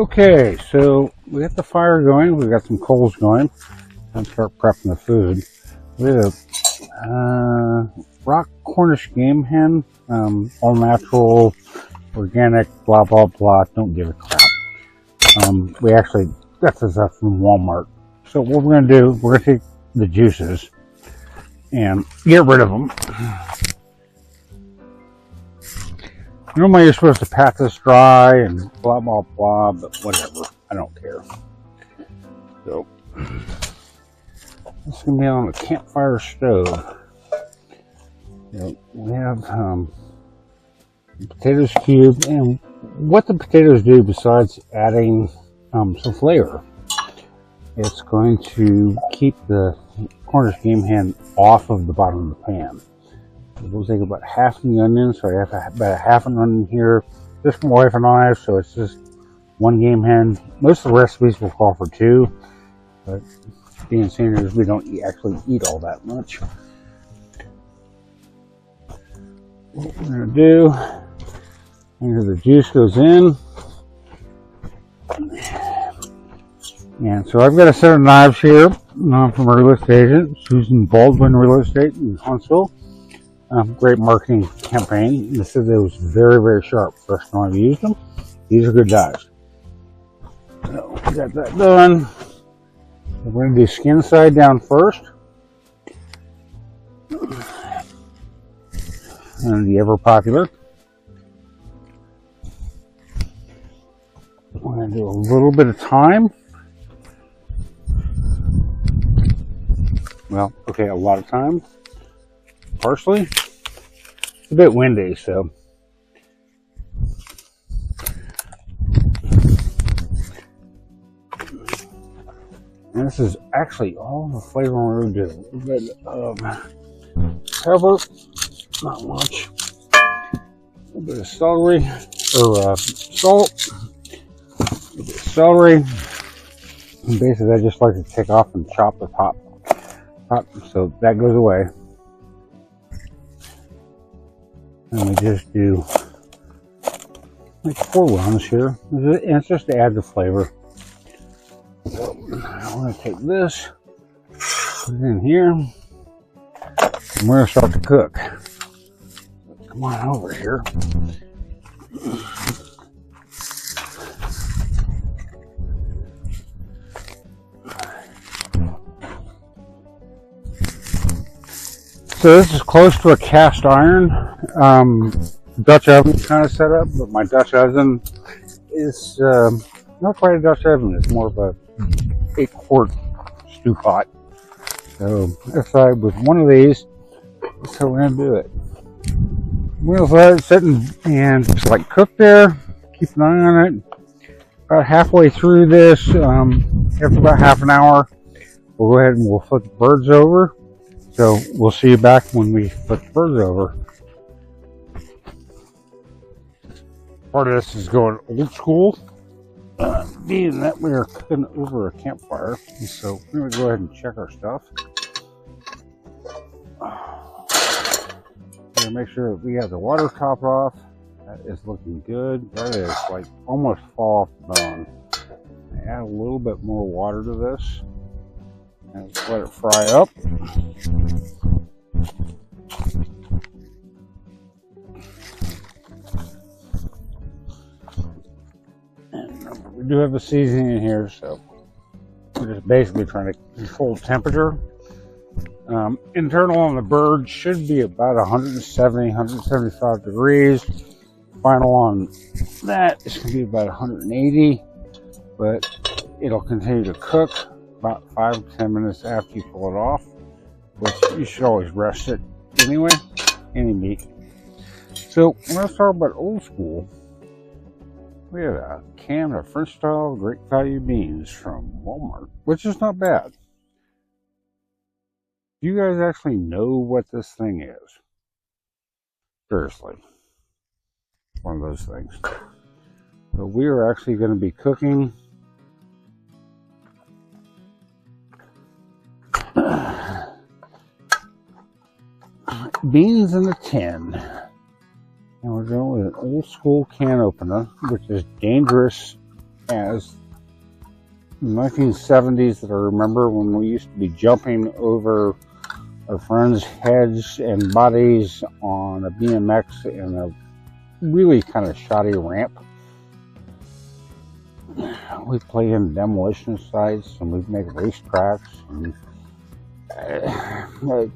Okay, so we got the fire going. We got some coals going. Time to start prepping the food. We have a rock Cornish game hen, all natural, organic, blah blah blah. Don't give a crap. We actually got this up from Walmart. So what we're gonna do, we're gonna take the juices and get rid of them. Normally you're supposed to pat this dry and blah blah blah, but whatever, I don't care. So this is gonna be on a campfire stove. We have potatoes cubed, and what the potatoes do besides adding some flavor, it's going to keep the Cornish game hen off of the bottom of the pan. We'll take about half the onion, so I have about a half an onion here, just for my wife and I, so it's just one game hen. Most of the recipes will call for two, but being seniors, we don't actually eat all that much. What we're going to do, here the juice goes in, and so I've got a set of knives here from a real estate agent, Susan Baldwin Real Estate in Huntsville. Great marketing campaign. They said it was very, very sharp first time I've used them. These are good knives. So we got that done. We're going to do skin side down first. And the ever popular. We're going to do a little bit of thyme. Well, okay, a lot of thyme. Parsley. It's a bit windy, so. And this is actually all the flavor we're going to do. A bit of pepper, not much. A little bit of celery, or salt. A little bit of celery. And basically, I just like to take off and chop the top, so that goes away. And we just do like 4 rounds here. And it's just to add the flavor. So I'm going to take this, put it in here, and we're going to start to cook. Come on over here. So this is close to a cast iron. Dutch oven kind of set up, but my Dutch oven is not quite a Dutch oven. It's more of a 8-quart stew pot. So if I with one of these, that's how we're gonna do it. We're gonna let it sit and just like cook there. Keep an eye on it. About halfway through this, after about half an hour, we'll go ahead and we'll flip the birds over. So we'll see you back when we flip the birds over. Part of this is going old school, being that we are cooking over a campfire. And so we're going to go ahead and check our stuff. We're going to make sure that we have the water top off. That is looking good. That is like almost fall off the bone. Add a little bit more water to this. And let it fry up. And we do have a seasoning in here, so we're just basically trying to control temperature. Internal on the bird should be about 170, 175 degrees. Final on that is going to be about 180, but it'll continue to cook about 5 to 10 minutes after you pull it off, which you should always rest it anyway, any meat. So when I talk about old school, we have a can of French style great value beans from Walmart, which is not bad. Do you guys actually know what this thing is? Seriously. One of those things. So we are actually going to be cooking beans in a tin. And we're going with an old school can opener, which is dangerous as 1970s that I remember when we used to be jumping over our friends' heads and bodies on a BMX and a really kind of shoddy ramp. We play in demolition sites and we make racetracks. And, like,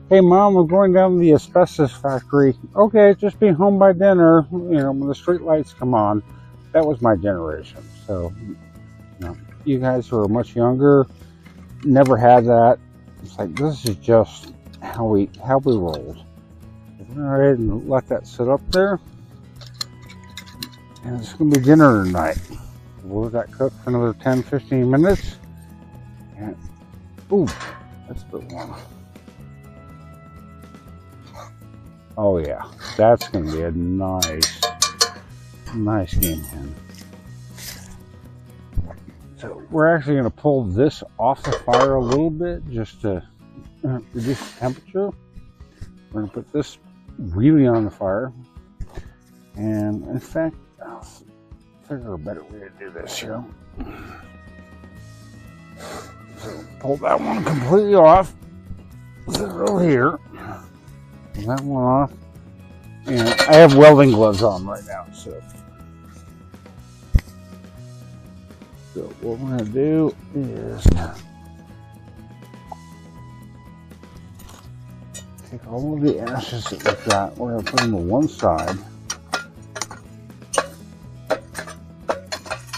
hey mom, we're going down to the asbestos factory. Okay, just be home by dinner. You know, when the street lights come on. That was my generation. So, you know, you guys who are much younger never had that. It's like, this is just how we rolled. We're gonna go ahead and let that sit up there, and it's gonna be dinner tonight. We'll let that cook for another 10-15 minutes. And ooh, that's a bit warm. Oh yeah, that's gonna be a nice game pan. So we're actually going to pull this off the fire a little bit just to reduce the temperature. We're going to put this really on the fire. And in fact, I'll figure a better way to do this here. So pull that one completely off. Put it over here. Pull that one off. And I have welding gloves on right now, so what we're going to do is take all of the ashes that we've got, we're going to put them to one side.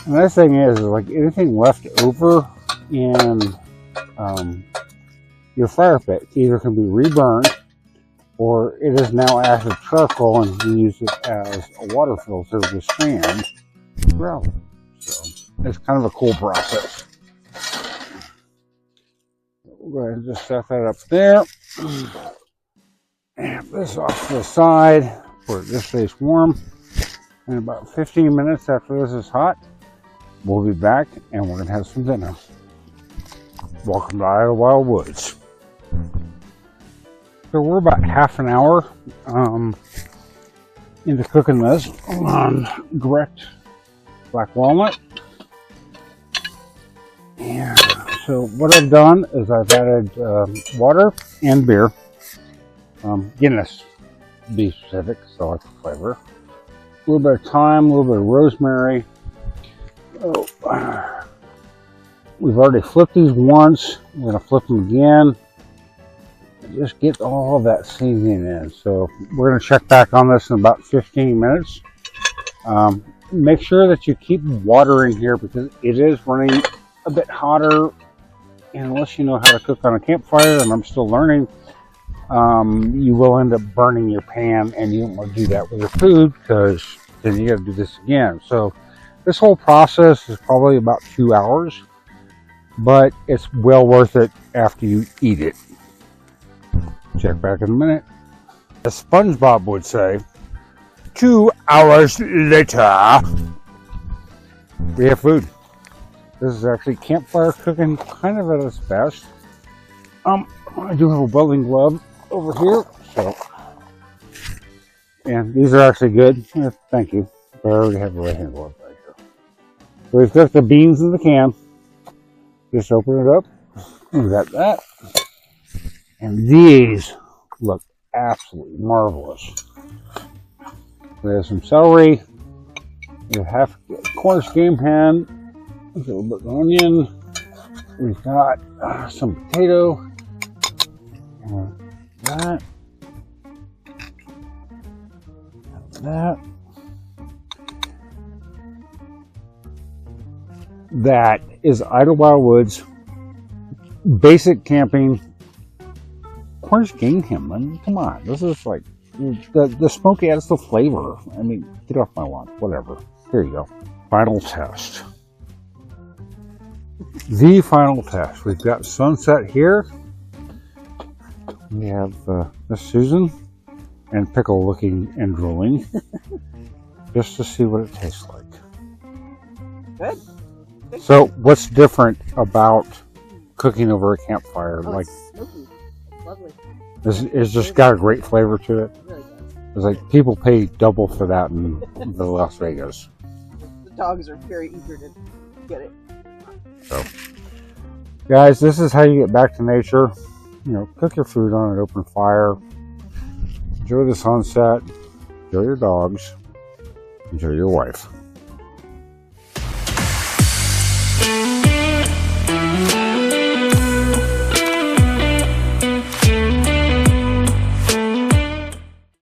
And the nice thing is like anything left over in your fire pit either can be reburned or it is now active charcoal and you can use it as a water filter to sand gravel. So it's kind of a cool process. We'll go ahead and just set that up there. And this off to the side where it just stays warm. In about 15 minutes after this is hot, we'll be back and we're going to have some dinner. Welcome to Iowa Wild Woods. So we're about half an hour into cooking this on direct black walnut. And so what I've done is I've added water and beer. Guinness, to be specific, so I like the flavor. A little bit of thyme, a little bit of rosemary. Oh, we've already flipped these once. We're going to flip them again. Just get all of that seasoning in. So we're going to check back on this in about 15 minutes. Make sure that you keep water in here because it is running a bit hotter. And unless you know how to cook on a campfire, and I'm still learning, you will end up burning your pan, and you don't want to do that with your food because then you got to do this again. So this whole process is probably about 2 hours, but it's well worth it after you eat it. Check back in a minute. As SpongeBob would say, 2 hours later, we have food. This is actually campfire cooking, kind of at its best. I do have a welding glove over here, so, and these are actually good. Thank you. I already have a right-hand glove right here. So we've got the beans in the can. Just open it up. We got that. And these look absolutely marvelous. We have some celery. We have half a cornish game pan. A little bit of onion. We've got some potato. That. That is Iowa Wild Woods basic camping Cornish game ham. I mean, come on, this is like the smoke adds the flavor. I mean, get off my lawn. Whatever. Here you go. Final test. The final test. We've got sunset here. We have Miss Susan and Pickle looking and drooling just to see what it tastes like. Good. So, what's different about cooking over a campfire? Oh, like, smoky. Lovely. It's just got a great flavor to it. It really does. It's like people pay double for that in the Las Vegas. dogs are very eager to get it. So, guys, this is how you get back to nature. You know, cook your food on an open fire. Enjoy the sunset. Enjoy your dogs. Enjoy your wife.